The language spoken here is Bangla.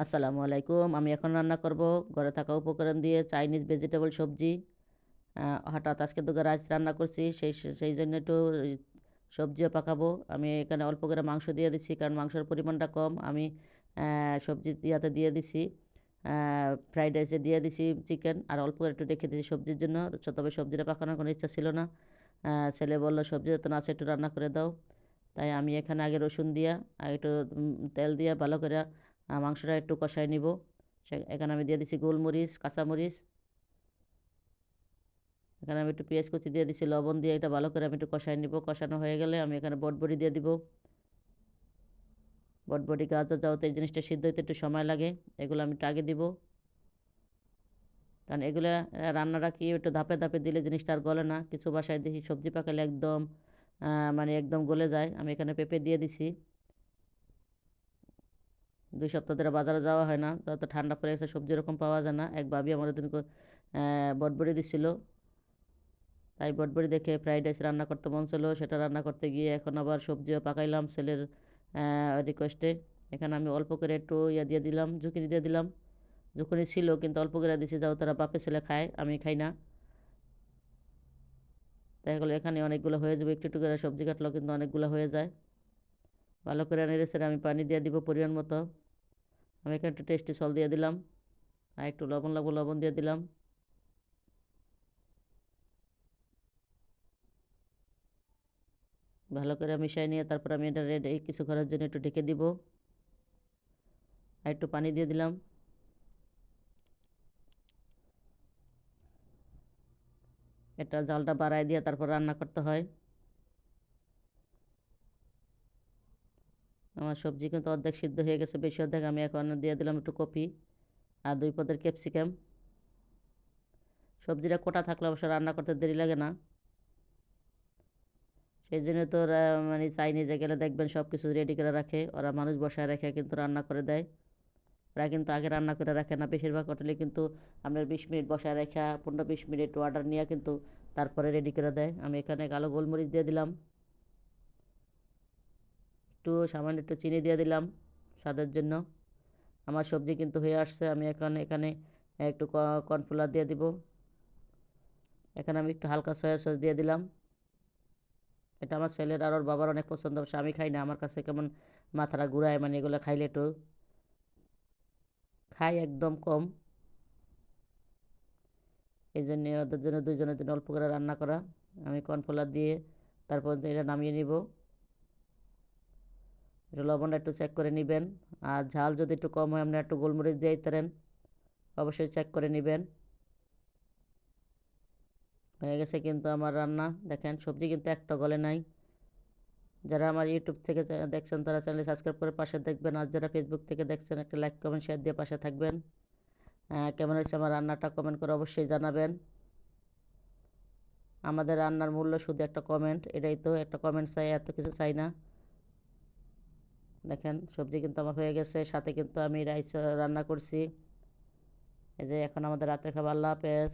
আসসালামু আলাইকুম। আমি এখন রান্না করব ঘরে থাকা উপকরণ দিয়ে চাইনিজ ভেজিটেবল সবজি। হঠাৎ আজকে তো রাইস রান্না করছি। সেই জন্য একটু এই সবজিও পাকাবো। আমি এখানে অল্প করে মাংস দিয়ে দিচ্ছি কারণ মাংসের পরিমাণটা কম। আমি সবজি ইয়াতে দিয়ে দিছি। ফ্রাইড রাইসে দিয়ে দিছি চিকেন আর অল্প করে একটু রেখে দিয়েছি সবজির জন্য। তবে সবজিটা পাকানোর কোনো ইচ্ছা ছিল না। ছেলে বলল, "সবজি তো না আছে একটু রান্না করে দাও।" তাই আমি এখানে আগে রসুন দিয়া আর একটু তেল দিয়া ভালো করে মাংসটা একটু কষায় নিব। এখানে আমি দিয়ে দিছি গোলমরিচ, কাঁচামরিচ। এখানে আমি একটু পেঁয়াজ কুচি দিয়ে দিছি, লবণ দিয়ে এটা ভালো করে আমি একটু কষায় নিব। কষানো হয়ে গেলে আমি এখানে বটবড়ি দিয়ে দিব। বটবড়ি, গাজর যাওয়াতে এই জিনিসটা সিদ্ধ হতে একটু সময় লাগে। এগুলো আমি একটু আগে দিব। কারণ এগুলা রান্নাটা কি একটু ধাপে ধাপে দিলে জিনিসটা আর গলে না। কিছু বাসায় দেখি সবজি পাকালে একদম মানে একদম গলে যায়। আমি এখানে পেঁপে দিয়ে দিছি। ২ সপ্তাহ ধরে বাজারে যাওয়া হয় না। যত ঠান্ডা পড়ে গেছে সবজি এরকম পাওয়া যায় না। এক ভাবি আমার ওদিন বটবড়ি দিছিল। তাই বটবড়ি দেখে ফ্রাইড রাইস রান্না করতে মন ছিল। সেটা রান্না করতে গিয়ে এখন আবার সবজিও পাকাইলাম ছেলের রিকোয়েস্টে। এখানে আমি অল্প করে একটু ইয়া দিয়ে দিলাম, জুকিনি দিয়ে দিলাম। জুকিনি ছিল কিন্তু অল্প করে দিছি যাও তারা বাপে ছেলে খায়, আমি খাই না। তাই হলো এখানে অনেকগুলো হয়ে যাবে। একটু একটু করে সবজি কাটলেও কিন্তু অনেকগুলো হয়ে যায়। ভালো করে নেড়ে চেড়ে আমি পানি দিয়ে দিব পরিমাণ মতো। আমি এখানে একটু টেস্টি সল্ট দিয়ে দিলাম। আর একটু লবণ লাগবো, লবণ দিয়ে দিলাম। ভালো করে মিশিয়ে নিয়ে তারপর আমি এটা রেডি কিছুক্ষণের জন্য একটু ঢেকে দিব। আর একটু পানি দিয়ে দিলাম। এটা জালটা বাড়ায় দিয়ে তারপর রান্না করতে হয়। আমার সবজি কিন্তু অর্ধেক সিদ্ধ হয়ে গেছে, বেশি অর্ধেক। আমি এখন দিয়ে দিলাম একটু কপি আর 2 পদের ক্যাপসিকাম। সবজিটা কোটা থাকলে অবশ্য রান্না করতে দেরি লাগে না। সেই জন্য তো মানে চাইনিজে গেলে দেখবেন সব কিছু রেডি করে রাখে। ওরা মানুষ বসায় রেখে কিন্তু রান্না করে দেয়। ওরা কিন্তু আগে রান্না করে রাখে না। বেশিরভাগ হোটেলে কিন্তু আপনার 20 মিনিট বসায় রেখা 15-20 মিনিট অর্ডার নিয়ে কিন্তু তারপরে রেডি করে দেয়। আমি এখানে কালো গোলমরিচ দিয়ে দিলাম। একটু সামান্য একটু চিনি দিয়ে দিলাম স্বাদের জন্য। আমার সবজি কিন্তু হয়ে আসছে। আমি এখন এখানে একটু কর্নফ্লাওয়ার দিয়ে দিব। এখানে আমি একটু হালকা সয়া সস দিয়ে দিলাম। এটা আমার ছেলের আর ওর বাবার অনেক পছন্দ, অবশ্য আমি খাই না। আমার কাছে কেমন মাথাটা ঘুরায়, মানে এগুলো খাইলে একটু খাই একদম কম। এই জন্য ওদের জন্য দুইজনের জন্য অল্প করে রান্না করা। আমি কর্নফ্লাওয়ার দিয়ে তারপর এটা নামিয়ে নিব। একটু লবণটা একটু চেক করে নেবেন। আর ঝাল যদি একটু কম হয় আপনি একটু গোলমরিচ দিয়ে দিতেন, অবশ্যই চেক করে নেবেন। হয়ে গেছে কিন্তু আমার রান্না। দেখেন সবজি কিন্তু একটা গলে নাই। যারা আমার ইউটিউব থেকে দেখছেন তারা চ্যানেল সাবস্ক্রাইব করে পাশে দেখবেন, আর যারা ফেসবুক থেকে দেখছেন একটা লাইক কমেন্ট শেয়ার দিয়ে পাশে থাকবেন। কেমন হয়েছে আমার রান্নাটা কমেন্ট করে অবশ্যই জানাবেন। আমাদের রান্নার মূল্য শুধু একটা কমেন্ট, এটাই তো, একটা কমেন্ট চাই, এত কিছু চাই না। দেখেন সবজি কিন্তু আমার হয়ে গেছে, সাথে কিন্তু আমি রাইস রান্না করছি। এই যে এখন আমাদের রাতের খাবার। আল্লাহ হাফেজ।